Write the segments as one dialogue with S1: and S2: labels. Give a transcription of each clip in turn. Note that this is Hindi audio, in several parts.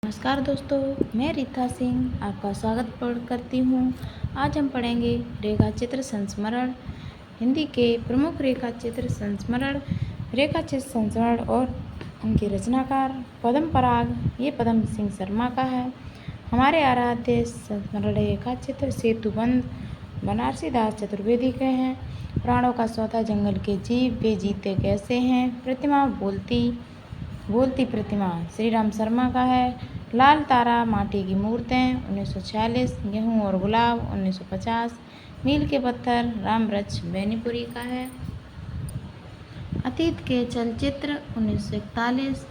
S1: नमस्कार दोस्तों, मैं रीता सिंह आपका स्वागत करती हूँ। आज हम पढ़ेंगे रेखा चित्र संस्मरण। हिंदी के प्रमुख रेखा चित्र संस्मरण और उनके रचनाकार पद्म पराग, ये पद्म सिंह शर्मा का है। हमारे आराध्य संस्मरण रेखा चित्र सेतुबंध बनारसी दास चतुर्वेदी के हैं। प्राणों का सौदा जंगल के जीव, वे जीते कैसे हैं। प्रतिमा बोलती प्रतिमा श्री राम शर्मा का है। लाल तारा माटी की मूर्तें 1946, गेहूं और गुलाब 1950, मील के पत्थर रामरच बेनीपुरी का है। अतीत के चलचित्र 1941,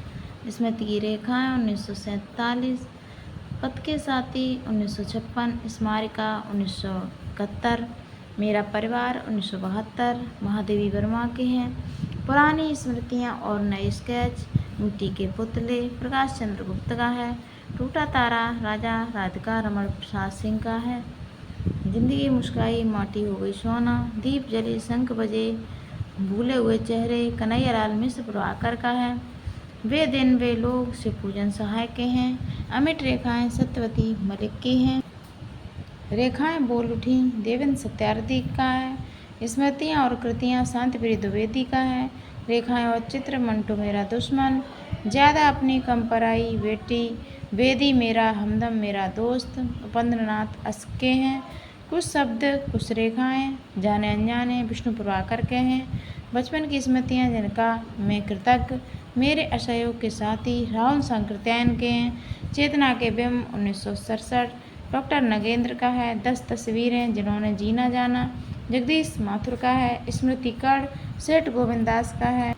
S1: स्मृति की रेखाएं 1947, पथ के साथी 1956, स्मारिका 1971, मेरा परिवार 1972 महादेवी वर्मा के हैं। पुरानी स्मृतियाँ और नए स्केच मिट्टी के पुतले प्रकाश चंद्र गुप्त का है। टूटा तारा राजा राधिका रमण प्रसाद सिंह का है। जिंदगी मुस्काई माटी हो गई सोना, दीप जले शंख बजे भूले हुए चेहरे कन्हैयालाल मिश्र प्रभाकर का है। वे दिन वे लोग से पूजन सहाय के हैं। अमिट रेखाएं सत्यवती मलिक की हैं। रेखाएं बोल उठी देवेंद्र सत्यार्थी का है। स्मृतियाँ और कृतियाँ शांतिप्रिय द्विवेदी का है। रेखाएं और चित्र मंटू मेरा दुश्मन, ज़्यादा अपनी कम पराई बेटी वेदी मेरा हमदम मेरा दोस्त उपेंद्रनाथ अश्क के हैं। कुछ शब्द कुछ रेखाएं जाने अनजाने विष्णु प्रभाकर के हैं। बचपन की स्मृतियाँ जिनका मैं कृतज्ञ मेरे असहयोग के साथी राहुल संकृत्यायन के हैं। चेतना के बिंब 1967 डॉक्टर नगेंद्र का है। 10 तस्वीरें जिन्होंने जीना जाना जगदीश माथुर का है। स्मृति कर्ण सेठ गोविंदास का है।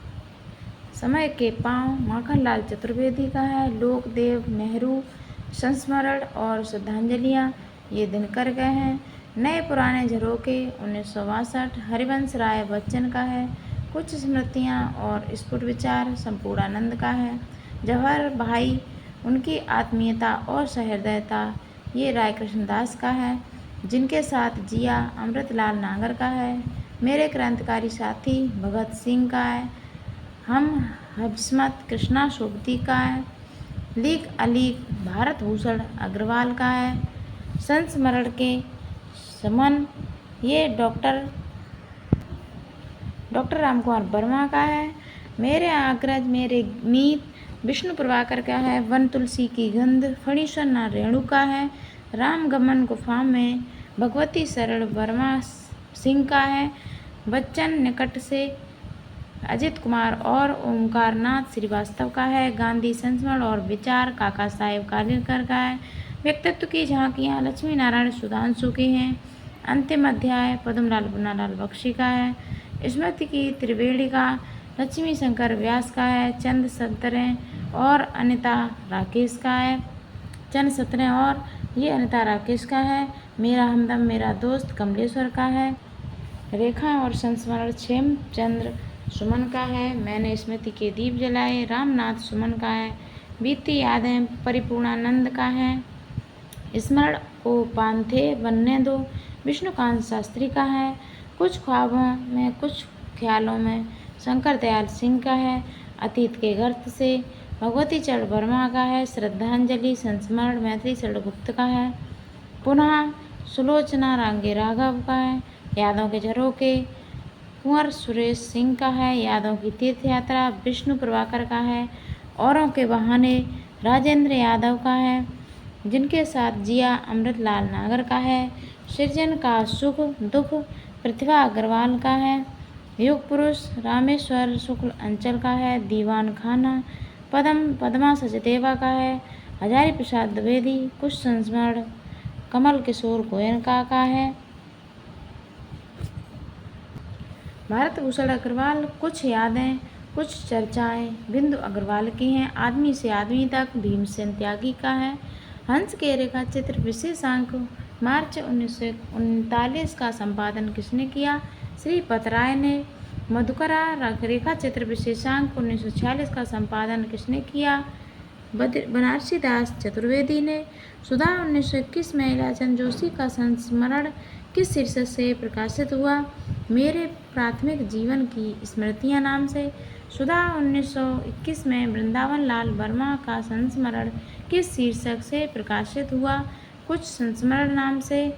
S1: समय के पांव माखनलाल चतुर्वेदी का है। लोकदेव नेहरू संस्मरण और श्रद्धांजलियाँ ये दिन कर गए हैं। नए पुराने झरोके 1962 हरिवंश राय बच्चन का है। कुछ स्मृतियाँ और स्फुट विचार संपूर्णानंद का है। जवाहर भाई उनकी आत्मीयता और सहृदयता ये राय कृष्णदास का है। जिनके साथ जिया अमृतलाल नागर का है। मेरे क्रांतिकारी साथी भगत सिंह का है। हम हबस्मत कृष्णा सोबती का है। लीक अलीक भारत भूषण अग्रवाल का है। संस्मरण के समन ये डॉक्टर रामकुमार वर्मा का है। मेरे अग्रज मेरे मीत विष्णु प्रभाकर का है। वन तुलसी की गंध फणीश्वर नाथ रेणु का है। राम गमन गुफा में भगवती शरण वर्मा सिंह का है। बच्चन निकट से अजित कुमार और ओमकारनाथ श्रीवास्तव का है। गांधी संस्मरण और विचार काका साहेब कालेलकर का है। व्यक्तित्व की झांकियाँ लक्ष्मी नारायण सुधांशु की हैं। अंतिम अध्याय पद्मलाल पुन्नालाल बख्शी का है। स्मृति की त्रिवेणिका लक्ष्मी शंकर व्यास का है। चंद सत्रें और अनिता राकेश का है। ये अनिता राकेश का है। मेरा हमदम मेरा दोस्त कमलेश्वर का है। रेखा और संस्मरण क्षेमचंद्र सुमन का है। मैंने स्मृति के दीप जलाए रामनाथ सुमन का है। बीती यादें परिपूर्णानंद का है। स्मरण को पांथे बनने दो विष्णुकांत शास्त्री का है। कुछ ख्वाबों में कुछ ख्यालों में शंकर दयाल सिंह का है। अतीत के गर्त से भगवती चरण वर्मा का है। श्रद्धांजलि संस्मरण मैत्री चरण गुप्त का है। पुनः सुलोचना रांगे राघव का है। यादों के झरोके कुंवर सुरेश सिंह का है। यादों की तीर्थ यात्रा विष्णु प्रभाकर का है। औरों के बहाने राजेंद्र यादव का है। जिनके साथ जिया अमृतलाल नागर का है। सृजन का सुख दुख प्रतिभा अग्रवाल का है। युग पुरुष रामेश्वर शुक्ल अंचल का है। दीवान खाना पद्मा सचदेवा का है। हजारी प्रसाद द्विवेदी कुछ संस्मरण कमल किशोर गोयनका का है। भारत भूषण अग्रवाल कुछ यादें कुछ चर्चाएं बिंदु अग्रवाल की हैं। आदमी से आदमी तक भीमसेन त्यागी का है। हंस के रेखा चित्र विशेषांक मार्च 1939 का संपादन किसने किया? श्री पतराय ने। मधुकरा रेखा चित्र विशेषांक 1946 का संपादन किसने किया? बनारसी दास चतुर्वेदी ने। सुधा 1921 में इलाचंद जोशी का संस्मरण किस शीर्षक से प्रकाशित हुआ? मेरे प्राथमिक जीवन की स्मृतियाँ नाम से सुधा 1921 में वृंदावन लाल वर्मा का संस्मरण किस शीर्षक से प्रकाशित हुआ? कुछ संस्मरण नाम से।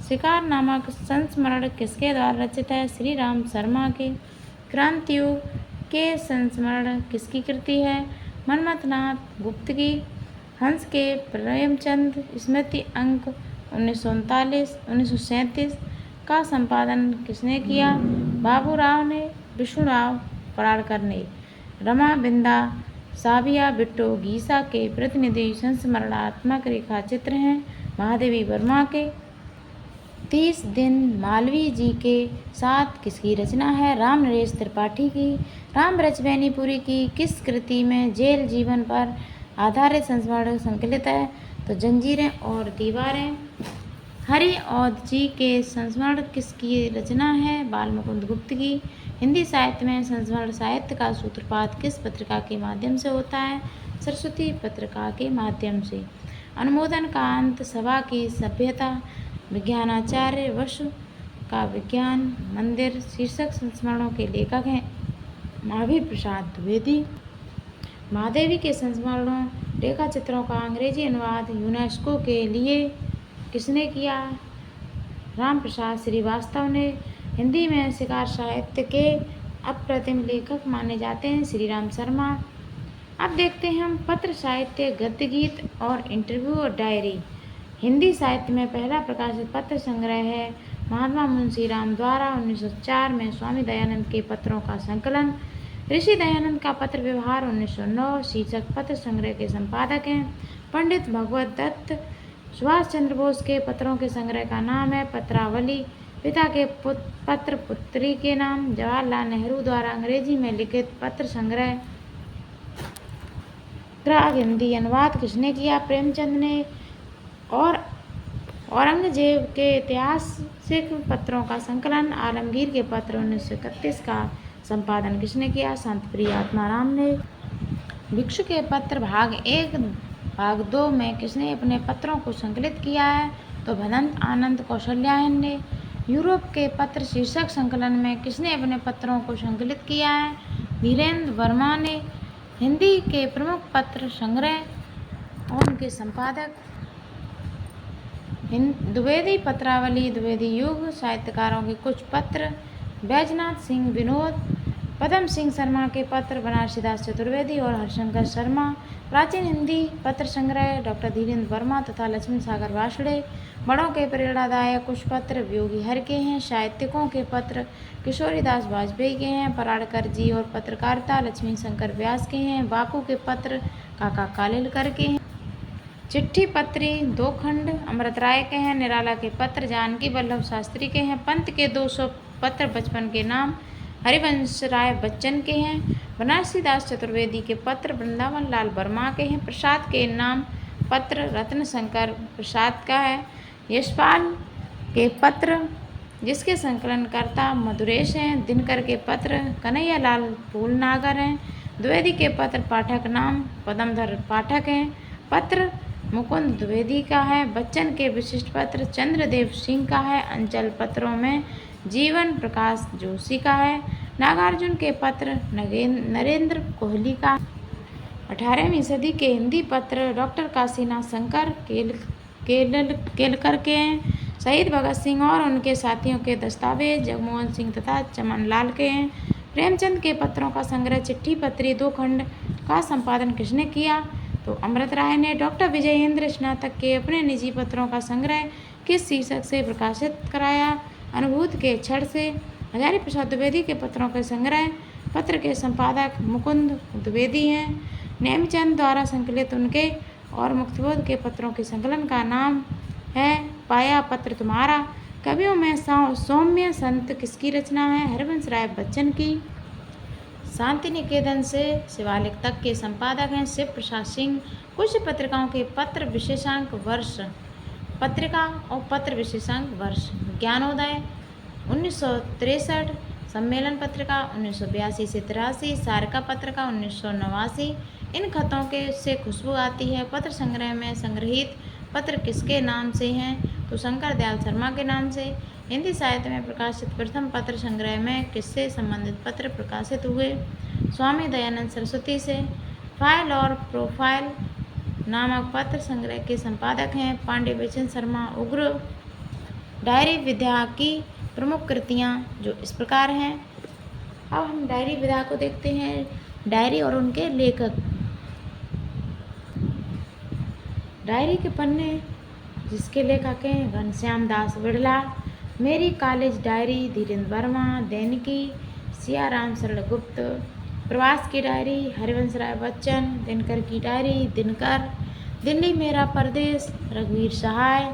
S1: शिकार नामक संस्मरण किसके द्वारा रचित है? श्री राम शर्मा के। क्रांतियुग के संस्मरण किसकी कृति है? मनमथनाथ गुप्त की। हंस के प्रेमचंद स्मृति अंक 1937 का संपादन किसने किया? बाबूराव ने। विष्णुराव पराड़कर ने। रमा बिंदा साबिया बिट्टो गीसा के प्रतिनिधि संस्मरणात्मक रेखा चित्र हैं महादेवी वर्मा के। 30 दिन मालवीय जी के साथ किसकी रचना है? राम नरेश त्रिपाठी की। राम ब्रजबैनीपुरी की किस कृति में जेल जीवन पर आधारित संस्मरण संकलित है? तो जंजीरें और दीवारें। हरि औध जी के संस्मरण किसकी रचना है? बालमुकुंद गुप्त की। हिंदी साहित्य में संस्मरण साहित्य का सूत्रपात किस पत्रिका के माध्यम से होता है? सरस्वती पत्रिका के माध्यम से। अनुमोदन का अंत सभा की सभ्यता। विज्ञानाचार्य वसु का विज्ञान मंदिर शीर्षक संस्मरणों के लेखक हैं महावीर प्रसाद द्विवेदी। महादेवी के संस्मरणों रेखा चित्रों का अंग्रेजी अनुवाद यूनेस्को के लिए किसने किया? राम प्रसाद श्रीवास्तव ने। हिंदी में शिकार साहित्य के अप्रतिम लेखक माने जाते हैं श्री राम शर्मा। अब देखते हैं हम पत्र साहित्य, गद्य गीत और इंटरव्यू और डायरी। हिंदी साहित्य में पहला प्रकाशित पत्र संग्रह है महात्मा मुंशी राम द्वारा 1904 में स्वामी दयानंद के पत्रों का संकलन। ऋषि दयानंद का पत्र व्यवहार 1909 शीर्षक पत्र संग्रह के संपादक हैं पंडित भगवत दत्त। सुभाष चंद्र बोस के पत्रों के संग्रह का नाम है पत्रावली। पिता के पत्र पुत्री के नाम। जवाहरलाल नेहरू द्वारा अंग्रेजी में लिखित पत्र संग्रह ग्राग हिंदी अनुवाद किसने किया? प्रेमचंद ने। और औरंगजेब के ऐतिहासिक पत्रों का संकलन आलमगीर के पत्र 1931 का संपादन किसने किया? शांतिप्रिय आत्माराम ने। भिक्षु के पत्र भाग 1 भाग 2 में किसने अपने पत्रों को संकलित किया है? तो भदंत आनंद कौशल्यायन ने। यूरोप के पत्र शीर्षक संकलन में किसने अपने पत्रों को संकलित किया है? धीरेन्द्र वर्मा ने। हिंदी के प्रमुख पत्र संग्रह और उनके संपादक द्विवेदी पत्रावली, द्विवेदी युग, साहित्यकारों के कुछ पत्र, बैजनाथ सिंह विनोद, पदम सिंह शर्मा के पत्र, बनारसीदास चतुर्वेदी और हरिशंकर शर्मा। प्राचीन हिंदी पत्र संग्रह डॉक्टर धीरेन्द्र वर्मा तथा लक्ष्मी सागर वासड़े। बड़ों के प्रेरणादायक कुछ पत्र योगी हर के हैं। साहित्यिकों के पत्र किशोरीदास वाजपेयी के हैं। पराड़कर जी और पत्रकारिता लक्ष्मी शंकर व्यास के हैं। बापू के पत्र काका कालेलकर के हैं। चिट्ठी पत्री 2 खंड अमृत राय के हैं। निराला के पत्र जानकी वल्लभ शास्त्री के हैं। पंत के 200 पत्र बचपन के नाम हरिवंश राय बच्चन के हैं। बनारसीदास चतुर्वेदी के पत्र वृंदावन लाल वर्मा के हैं। प्रसाद के नाम पत्र रत्न शंकर प्रसाद का है। यशपाल के पत्र जिसके संकलनकर्ता मधुरेश हैं। दिनकर के पत्र कन्हैया लाल फूलनागर हैं। द्विवेदी के पत्र पाठक नाम पदमधर पाठक हैं। पत्र मुकुंद द्विवेदी का है। बच्चन के विशिष्ट पत्र चंद्रदेव सिंह का है। अंचल पत्रों में जीवन प्रकाश जोशी का है। नागार्जुन के पत्र नरेंद्र कोहली का। 18वीं सदी के हिंदी पत्र डॉक्टर काशीनाथ शंकर केलकर के हैं। शहीद भगत सिंह और उनके साथियों के दस्तावेज जगमोहन सिंह तथा चमन लाल के हैं। प्रेमचंद के पत्रों का संग्रह चिट्ठी पत्री 2 खंड का संपादन किसने किया? तो अमृत राय ने। डॉक्टर विजयेंद्र स्नातक के अपने निजी पत्रों का संग्रह किस शीर्षक से प्रकाशित कराया? अनुभूत के क्षण से। हजारी प्रसाद द्विवेदी के पत्रों के संग्रह पत्र के संपादक मुकुंद द्विवेदी हैं। नेमचंद द्वारा संकलित उनके और मुक्तिबोध के पत्रों के संकलन का नाम है पाया पत्र तुम्हारा। कवियों में सौम्य संत किसकी रचना है? हरिवंश राय बच्चन की। शांति निकेतन से शिवालिक तक के संपादक हैं शिव प्रसाद सिंह। कुछ पत्रिकाओं के पत्र विशेषांक वर्ष पत्रिका और पत्र विशेषांक वर्ष। ज्ञानोदय 1963, सम्मेलन पत्रिका 1982 से 83, सारिका पत्रिका 1989। इन खतों के से खुशबू आती है। पत्र संग्रह में संग्रहित पत्र किसके नाम से हैं? तो शंकर दयाल शर्मा के नाम से। हिंदी साहित्य में प्रकाशित प्रथम पत्र संग्रह में किससे संबंधित पत्र प्रकाशित हुए? स्वामी दयानंद सरस्वती से। फाइल और प्रोफाइल नामक पत्र संग्रह के संपादक हैं पांडे बिशन शर्मा उग्र। डायरी विधा की प्रमुख कृतियाँ जो इस प्रकार हैं। अब हम डायरी विधा को देखते हैं। डायरी और उनके लेखक। डायरी के पन्ने जिसके लेखक हैं घनश्याम दास बिड़ला। मेरी कॉलेज डायरी धीरेन्द्र वर्मा। दैनिकी सियाराम शरण गुप्त। प्रवास की डायरी हरिवंश राय बच्चन। दिनकर की डायरी दिनकर। दिल्ली मेरा परदेश रघुवीर सहाय।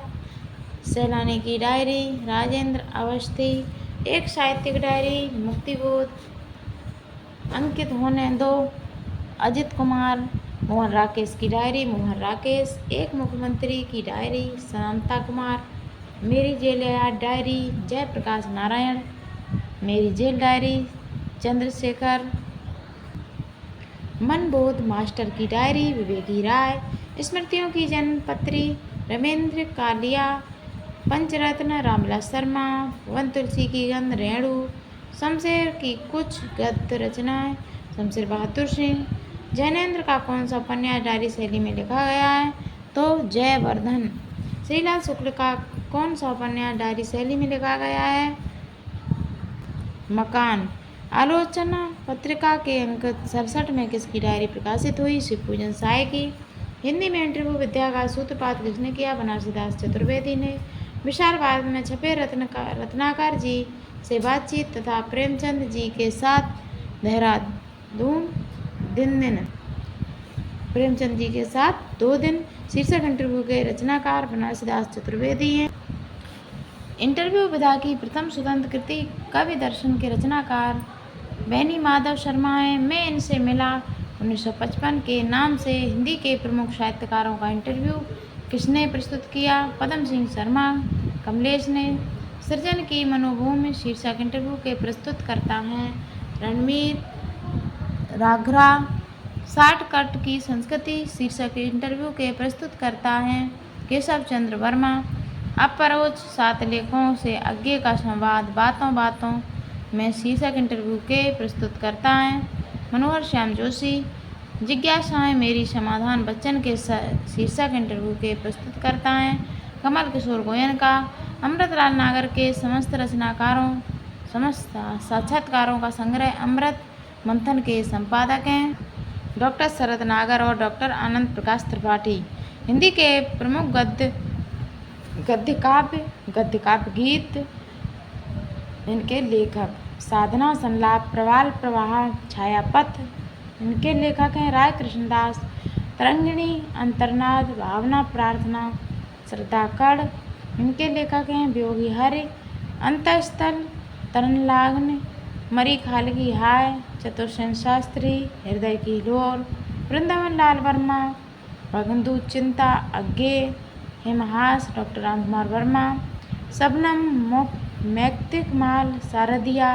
S1: सैलानी की डायरी राजेंद्र अवस्थी। एक साहित्यिक डायरी मुक्तिबोध। अंकित होने दो अजित कुमार। मोहन राकेश की डायरी मोहन राकेश। एक मुख्यमंत्री की डायरी शांता कुमार। मेरी जेल याद डायरी जयप्रकाश नारायण। मेरी jail diary Chandrashekhar. Manbodh master की डायरी विवेकी राय। स्मृतियों की जन्मपत्री रमेंद्र कालिया। पंचरत्न रामविलास शर्मा। वन तुलसी की गंध रेणु। शमशेर की कुछ गद्य रचनाएं शमशेर बहादुर सिंह। जैनेन्द्र का कौन सा उपन्यास डायरी शैली में लिखा गया है? तो जयवर्धन। श्रीलाल शुक्ल का कौन सा उपन्यास डायरी शैली में लिखा गया है? मकान। आलोचना पत्रिका के अंक 67 में किसकी डायरी प्रकाशित हुई? शिवपूजन साय की। हिंदी में इंटरव्यू विद्या का सूत्रपात किसने किया? बनारसी दास चतुर्वेदी ने। विशाल भारत में छपे रत्नाकर जी से बातचीत तथा प्रेमचंद जी के साथ देहरादून दिन प्रेमचंद जी के साथ 2 दिन शीर्षक इंटरव्यू के रचनाकार बनारसी दास चतुर्वेदी हैं। इंटरव्यू विधा की प्रथम स्वतंत्र कृति कवि दर्शन के रचनाकार बैनी माधव शर्मा हैं। मैं इनसे मिला 1955 के नाम से हिंदी के प्रमुख साहित्यकारों का इंटरव्यू किसने प्रस्तुत किया? पद्म सिंह शर्मा कमलेश ने। सृजन की मनोभूमि शीर्षक इंटरव्यू के प्रस्तुतकर्ता हैं रणवीर राघरा। शॉर्टकट की संस्कृति शीर्षक इंटरव्यू के प्रस्तुतकर्ता हैं केशव चंद्र वर्मा। अपरोच 7 लेखों से आगे का संवाद बातों बातों में शीर्षक इंटरव्यू के प्रस्तुतकर्ता हैं मनोहर श्याम जोशी। जिज्ञासाएं मेरी समाधान बच्चन के शीर्षक इंटरव्यू के प्रस्तुतकर्ता हैं कमल किशोर गोयनका। अमृतलाल नागर के समस्त साक्षात्कारों का संग्रह अमृत मंथन के संपादक हैं डॉक्टर शरद नागर और डॉक्टर आनंद प्रकाश त्रिपाठी। हिंदी के प्रमुख गद्य काव्य गीत इनके लेखक साधना संलाप प्रवाल प्रवाह छायापथ इनके लेखक हैं राय कृष्णदास। तरंगिणी अंतर्नाद भावना प्रार्थना श्रद्धाकड़ इनके लेखक हैं वियोगी हरि। अंतस्थल तरनलाग्न मरी खालगी हाय चतुर्सेन शास्त्री। हृदय की लोर वृंदावन लाल वर्मा। भगंदू चिंता अज्ञे हिमहास डॉक्टर राम कुमार वर्मा। शबनम मैक्तिक माल शारदिया।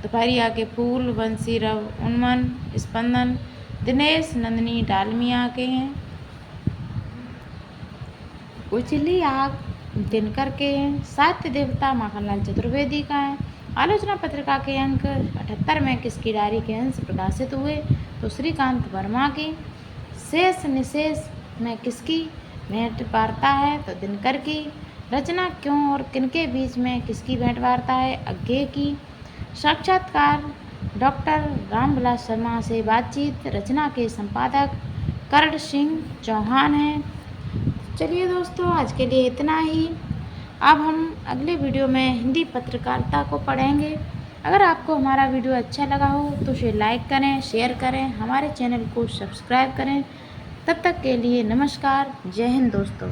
S1: दोपहरिया के फूल बंसी रव उन्मन स्पंदन दिनेश नंदिनी डालमिया के हैं। उजली आग दिनकर के हैं। साहित्य देवता माखनलाल चतुर्वेदी का है। आलोचना पत्रिका के अंक 78 में किसकी डायरी के अंश प्रकाशित हुए? तो श्रीकांत वर्मा की। शेष निशेष में किसकी भेंट वार्ता है? तो दिनकर की। रचना क्यों और किनके बीच में किसकी भेंट वार्ता है? अज्ञे की। साक्षात्कार डॉक्टर रामविलास शर्मा से बातचीत रचना के संपादक कर्ण सिंह चौहान हैं। चलिए दोस्तों आज के लिए इतना ही। अब हम अगले वीडियो में हिंदी पत्रकारिता को पढ़ेंगे। अगर आपको हमारा वीडियो अच्छा लगा हो तो उसे लाइक करें, शेयर करें, हमारे चैनल को सब्सक्राइब करें। तब तक के लिए नमस्कार। जय हिंद दोस्तों।